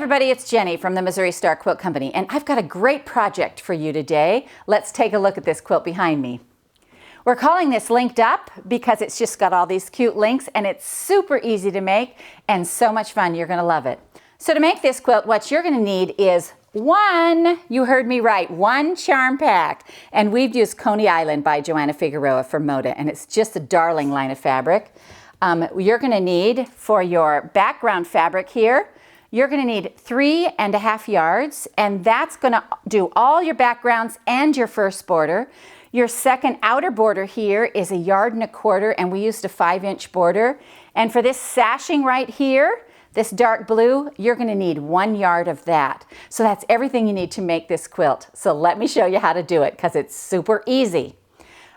everybody, it's Jenny from the Missouri Star Quilt Company, and I've got a great project for you today. Let's take a look at this quilt behind me. We're calling this Linked Up because it's just got all these cute links and it's super easy to make and so much fun. You're going to love it. So to make this quilt, what you're going to need is you heard me right, one charm pack. And we've used Coney Island by Joanna Figueroa for Moda, and it's just a darling line of fabric. You're going to need, for your background fabric here, you're going to need 3.5 yards, and that's going to do all your backgrounds and your first border. Your second outer border here is 1.25 yards, and we used a 5-inch border. And for this sashing right here, this dark blue, you're going to need 1 yard of that. So that's everything you need to make this quilt. So let me show you how to do it because it's super easy.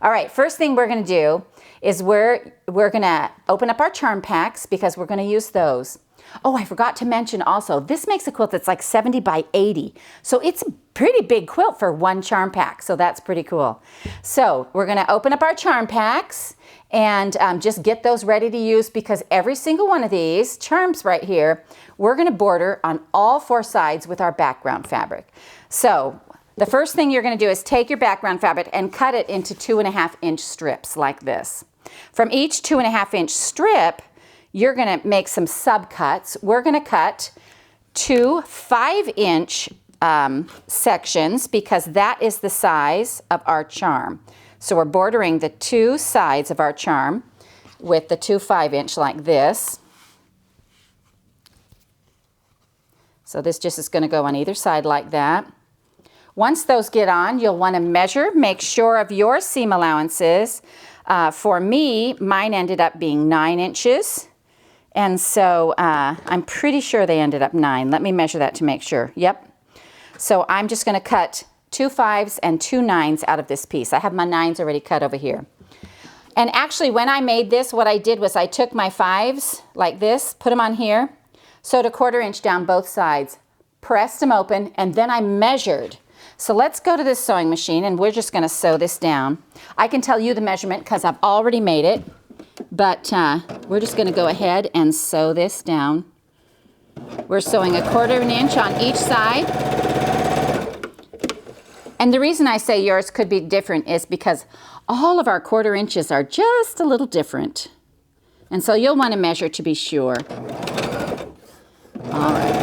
All right, first thing we're going to do is we're going to open up our charm packs because we're going to use those. Oh, I forgot to mention also, this makes a quilt that's like 70 by 80. So it's a pretty big quilt for one charm pack. So that's pretty cool. So we're going to open up our charm packs and just get those ready to use because every single one of these charms right here, we're going to border on all 4 sides with our background fabric. So the first thing you're going to do is take your background fabric and cut it into 2.5-inch strips like this. From each 2.5-inch strip, you're going to make some subcuts. We're going to cut 2 5-inch sections because that is the size of our charm. So we're bordering the 2 sides of our charm with the 2 5-inch like this. So this just is going to go on either side like that. Once those get on, you'll want to measure, make sure of your seam allowances. For me, mine ended up being 9 inches. And so I'm pretty sure they ended up 9. Let me measure that to make sure. Yep. So I'm just going to cut 2 5s and 2 9s out of this piece. I have my 9s already cut over here. And actually, when I made this, what I did was I took my 5s like this, put them on here, sewed a 1/4 inch down both sides, pressed them open, and then I measured. So let's go to this sewing machine, and we're just going to sew this down. I can tell you the measurement because I've already made it. But we're just going to go ahead and sew this down. We're sewing 1/4 inch on each side. And the reason I say yours could be different is because all of our 1/4 inches are just a little different. And so you'll want to measure to be sure. All right.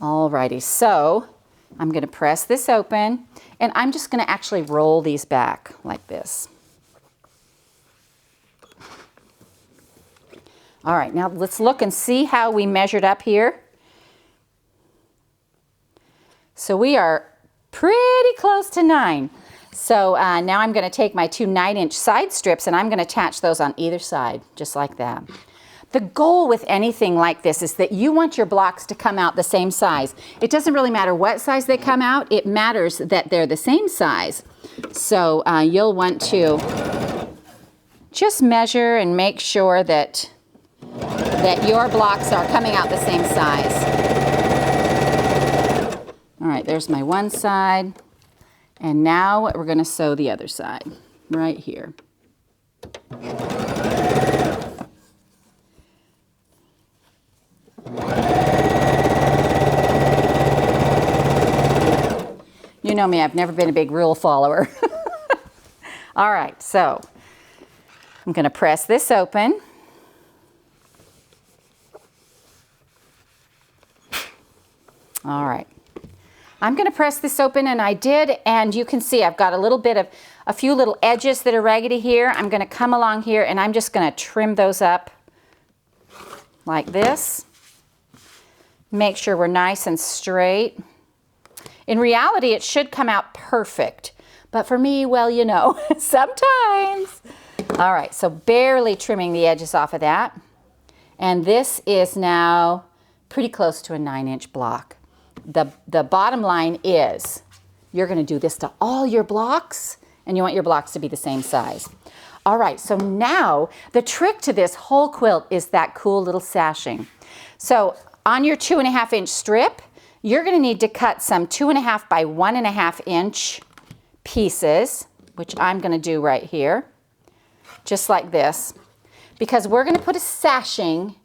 Alrighty, so I'm going to press this open. And I'm just going to actually roll these back like this. All right, now let's look and see how we measured up here. So we are pretty close to 9. So now I'm going to take my 2 9-inch side strips and I'm going to attach those on either side, just like that. The goal with anything like this is that you want your blocks to come out the same size. It doesn't really matter what size they come out. It matters that they're the same size. So you'll want to just measure and make sure that your blocks are coming out the same size. All right, there's my one side. And now we're going to sew the other side right here. You know me, I've never been a big rule follower. All right, so I'm going to press this open. All right. I'm going to press this open, and I did, and you can see I've got a few little edges that are raggedy here. I'm going to come along here, and I'm just going to trim those up like this. Make sure we're nice and straight. In reality, it should come out perfect. But for me, well, you know, sometimes. All right, so barely trimming the edges off of that. And this is now pretty close to a 9-inch block. The bottom line is you're going to do this to all your blocks, and you want your blocks to be the same size. All right, so now the trick to this whole quilt is that cool little sashing. So on your 2.5-inch strip, you're going to need to cut some 2.5 by 1.5 inch pieces, which I'm going to do right here, just like this. because we're going to put a sashing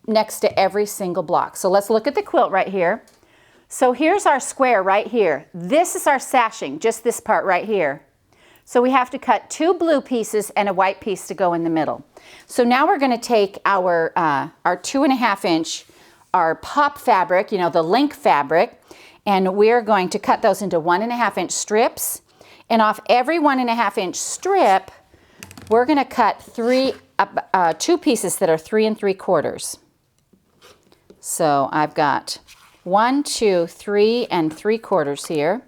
next to every single block. So let's look at the quilt right here. So here's our square right here. This is our sashing, just this part right here. So we have to cut 2 blue pieces and a white piece to go in the middle. So now we're going to take our 2.5 inch, our pop fabric, you know, the link fabric, and we're going to cut those into 1.5 inch strips. And off every 1.5 inch strip, we're going to cut 2 pieces that are 3 3/4. So I've got 1, 2, 3 3/4 here.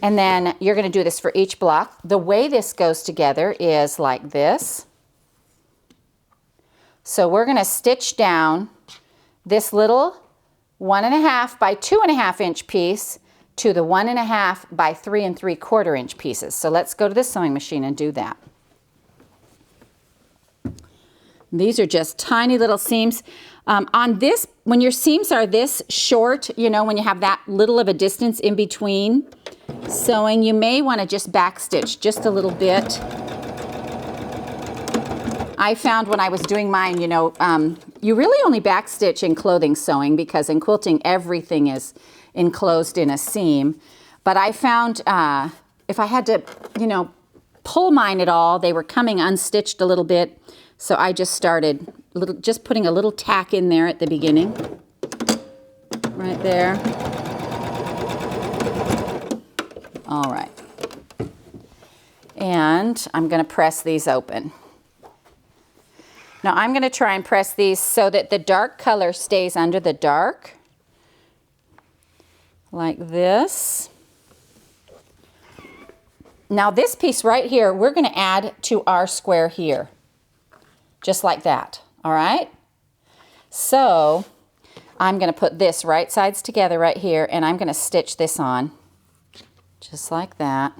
And then you're going to do this for each block. The way this goes together is like this. So we're going to stitch down this little 1.5 by 2.5 inch piece to the 1.5 by 3 3/4 inch pieces. So let's go to the sewing machine and do that. These are just tiny little seams. On this, when your seams are this short, you know, when you have that little of a distance in between sewing, you may want to just backstitch just a little bit. I found when I was doing mine, you know, you really only backstitch in clothing sewing because in quilting everything is enclosed in a seam. But I found if I had to, you know, pull mine at all, they were coming unstitched a little bit. So I just started just putting a little tack in there at the beginning, right there. All right. And I'm going to press these open. Now I'm going to try and press these so that the dark color stays under the dark, like this. Now this piece right here, we're going to add to our square here, just like that, all right? So I'm going to put this right sides together right here, and I'm going to stitch this on, just like that.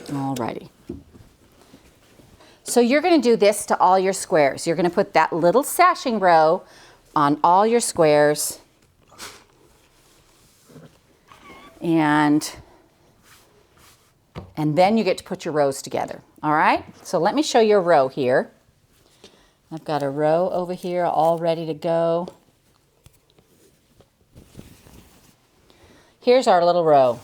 Alrighty. So you're going to do this to all your squares. You're going to put that little sashing row on all your squares. And then you get to put your rows together. All right? So let me show you a row here. I've got a row over here all ready to go. Here's our little row.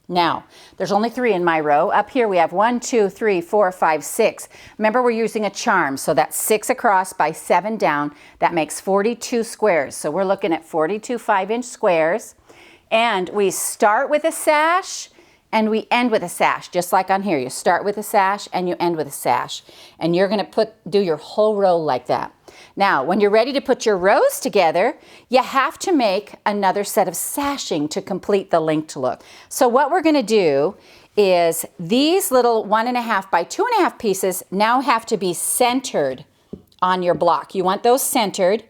Now, there's only 3 in my row. Up here we have 1, 2, 3, 4, 5, 6. Remember, we're using a charm, so that's 6 across by 7 down. That makes 42 squares. So we're looking at 42 5-inch squares. And we start with a sash and we end with a sash, just like on here. You start with a sash and you end with a sash. And you're going to do your whole row like that. Now, when you're ready to put your rows together, you have to make another set of sashing to complete the linked look. So what we're going to do is these little 1.5 by 2.5 pieces now have to be centered on your block. You want those centered.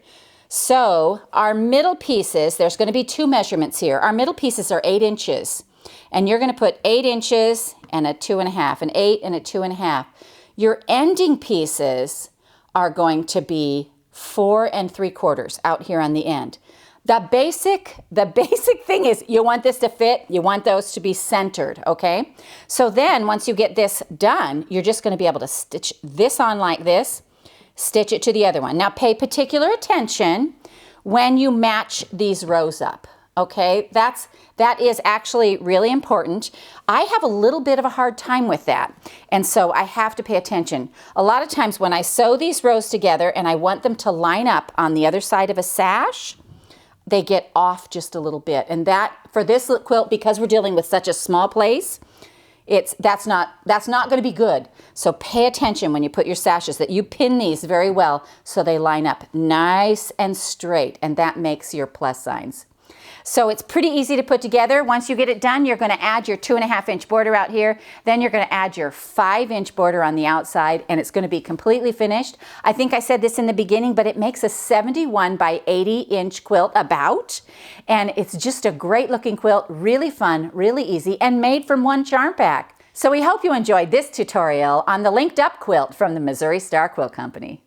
So our middle pieces, there's going to be 2 measurements here. Our middle pieces are 8 inches. And you're going to put 8 inches and a 2.5, an 8 and a 2.5. Your ending pieces are going to be 4 3/4 out here on the end. The basic thing is you want this to fit, you want those to be centered, okay? So then once you get this done, you're just going to be able to stitch this on like this, stitch it to the other one. Now pay particular attention when you match these rows up. Okay, that is actually really important. I have a little bit of a hard time with that, and so I have to pay attention. A lot of times when I sew these rows together and I want them to line up on the other side of a sash, they get off just a little bit. And that, for this quilt, because we're dealing with such a small place, that's not going to be good. So pay attention when you put your sashes that you pin these very well so they line up nice and straight, and that makes your plus signs. So it's pretty easy to put together. Once you get it done, you're going to add your 2.5-inch border out here. Then you're going to add your 5-inch border on the outside, and it's going to be completely finished. I think I said this in the beginning, but it makes a 71 by 80-inch quilt about. And it's just a great looking quilt, really fun, really easy, and made from one charm pack. So we hope you enjoyed this tutorial on the linked up quilt from the Missouri Star Quilt Company.